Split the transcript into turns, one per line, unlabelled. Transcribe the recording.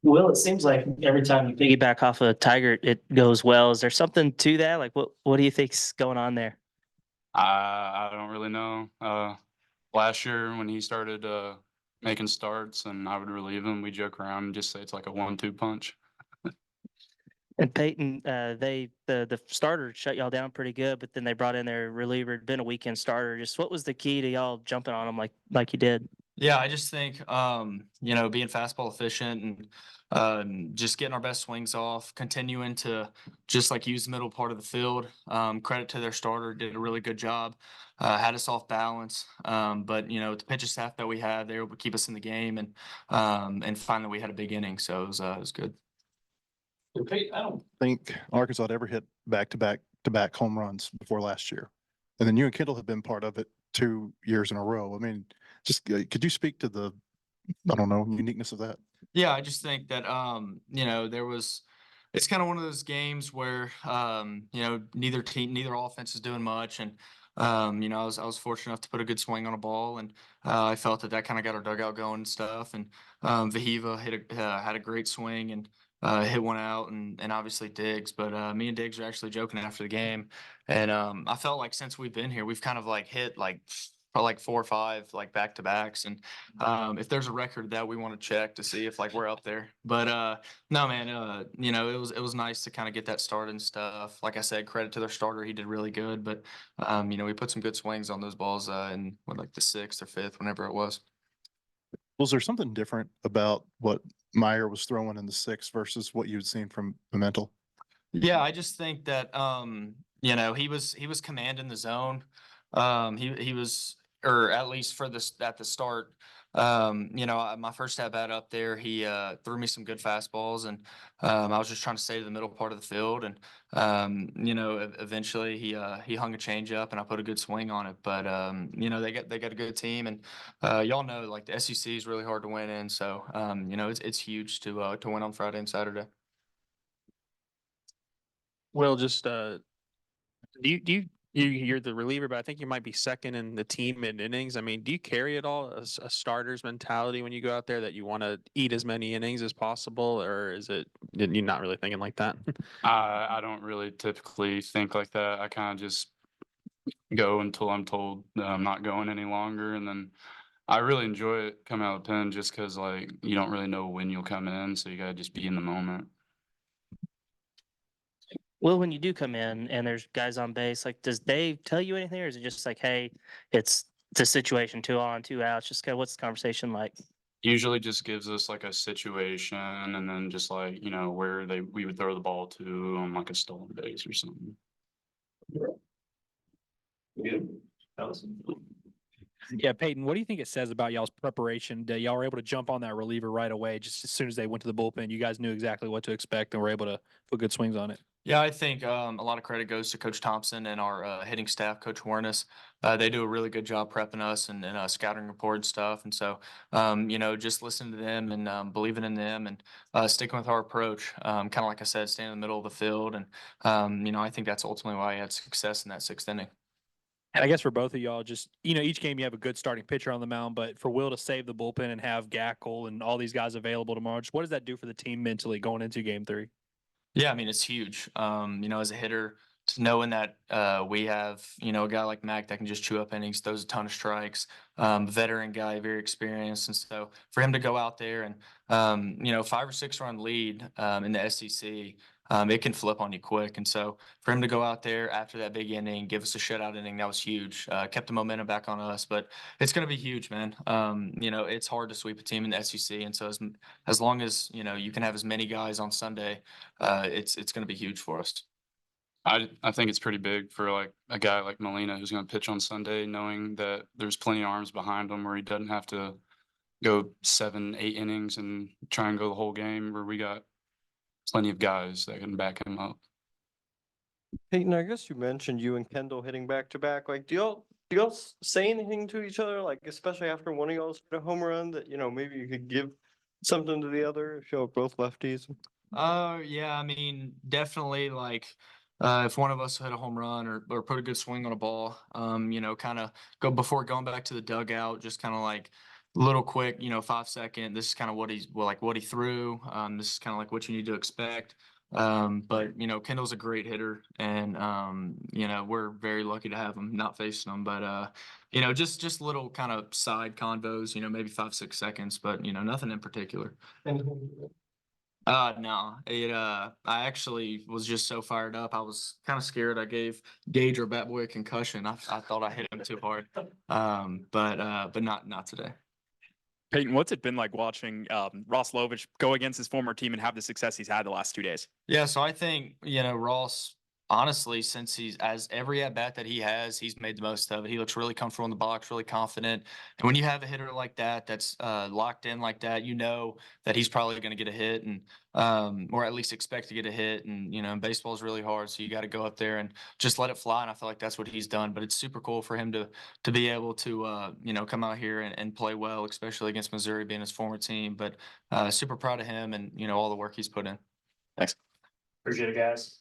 Well, it seems like every time you piggyback off a Tiger, it goes well. Is there something to that? Like, what do you think's going on there?
I don't really know. Last year when he started making starts and I would relieve him, we joke around and just say it's like a 1-2 punch.
And Peyton, the starter shut y'all down pretty good, but then they brought in their reliever, been a weekend starter. Just what was the key to y'all jumping on him like you did?
Yeah, I just think being fastball efficient and just getting our best swings off, continuing to just like use the middle part of the field. Credit to their starter, did a really good job. Had us off balance. But with the pitching staff that we had, they were able to keep us in the game and finally we had a big inning. So it was good.
I don't think Arkansas had ever hit back-to-back home runs before last year. And then you and Kendall have been part of it 2 years in a row. I mean, just could you speak to the, I don't know, uniqueness of that?
Yeah, I just think that it's kind of one of those games where neither offense is doing much, and I was fortunate enough to put a good swing on a ball, and I felt that kind of got our dugout going and stuff. And Vahiva had a great swing and hit one out, and obviously Diggs. But me and Diggs were actually joking after the game, and I felt like since we've been here, we've kind of like hit like probably like 4 or 5 like back to backs. And if there's a record that we want to check to see if like we're up there. But no, man, it was nice to kind of get that started and stuff. Like I said, credit to their starter, he did really good. But we put some good swings on those balls in like the 6th or 5th, whenever it was.
Was there something different about what Meyer was throwing in the 6th versus what you'd seen from Pimentel?
Yeah, I just think that he was commanding the zone. He was, or at least at the start. My first at bat up there, he threw me some good fastballs, and I was just trying to stay to the middle part of the field. And eventually he hung a changeup, and I put a good swing on it. But they got a good team, and y'all know like the SEC is really hard to win in. So it's huge to win on Friday and Saturday.
Well, just you're the reliever, but I think you might be second in the team in innings. I mean, do you carry it all as a starter's mentality when you go out there that you want to eat as many innings as possible, or is it you're not really thinking like that?
I don't really typically think like that. I kind of just go until I'm told that I'm not going any longer, and then I really enjoy it coming out of the pen just because like you don't really know when you'll come in, so you gotta just be in the moment.
Well, when you do come in and there's guys on base, like, does Dave tell you anything, or is it just like, hey, it's a situation, 2 on, 2 outs? Just kind of what's the conversation like?
Usually just gives us like a situation and then just like, where we would throw the ball to on like a stolen base or something.
Yeah, Peyton, what do you think it says about y'all's preparation that y'all were able to jump on that reliever right away? Just as soon as they went to the bullpen, you guys knew exactly what to expect and were able to put good swings on it.
Yeah, I think a lot of credit goes to Coach Thompson and our hitting staff, Coach Warnes. They do a really good job prepping us and scouting report and stuff. And so, just listening to them and believing in them and sticking with our approach. Kind of like I said, staying in the middle of the field. And, I think that's ultimately why I had success in that 6th inning.
And I guess for both of y'all, just, each game you have a good starting pitcher on the mound, but for Will to save the bullpen and have Gackle and all these guys available tomorrow, just what does that do for the team mentally going into game 3?
Yeah, I mean, it's huge. As a hitter, knowing that we have, a guy like Mac that can just chew up innings, throws a ton of strikes, veteran guy, very experienced. And so for him to go out there and, 5 or 6 run lead in the SEC, it can flip on you quick. And so for him to go out there after that big inning, give us a shutout inning, that was huge. Kept the momentum back on us, but it's going to be huge, man. It's hard to sweep a team in the SEC. And so as long as, you can have as many guys on Sunday, it's going to be huge for us.
I think it's pretty big for like a guy like Molina who's going to pitch on Sunday, knowing that there's plenty of arms behind him where he doesn't have to go 7, 8 innings and try and go the whole game, where we got plenty of guys that can back him up.
Peyton, I guess you mentioned you and Kendall hitting back to back. Like, do y'all say anything to each other? Like, especially after one of y'all's hit a home run, that maybe you could give something to the other if y'all both lefties.
Yeah, I mean, definitely like if one of us hit a home run or put a good swing on a ball, you know, kind of go before going back to the dugout, just kind of like little quick, you know, 5 second. This is kind of what what he threw. This is kind of like what you need to expect. But you know, Kendall's a great hitter, and you know, we're very lucky to have him, not facing him. But you know, just little kind of side convos, you know, maybe 5 6 seconds, but you know, nothing in particular. No, I actually was just so fired up. I was kind of scared. I gave Gage, our bat boy, a concussion. I thought I hit him too hard. But not today.
Peyton, what's it been like watching Ross Lovich go against his former team and have the success he's had the last 2 days?
Yeah, so I think, you know, Ross, honestly, since as every at bat that he has, he's made the most of it. He looks really comfortable in the box, really confident. And when you have a hitter like that, that's locked in like that, you know that he's probably going to get a hit, and or at least expect to get a hit. And you know, baseball is really hard, so you got to go up there and just let it fly. And I feel like that's what he's done. But it's super cool for him to be able to you know, come out here and play well, especially against Missouri, being his former team. But super proud of him and you know all the work he's put in.
Thanks.
Appreciate it, guys.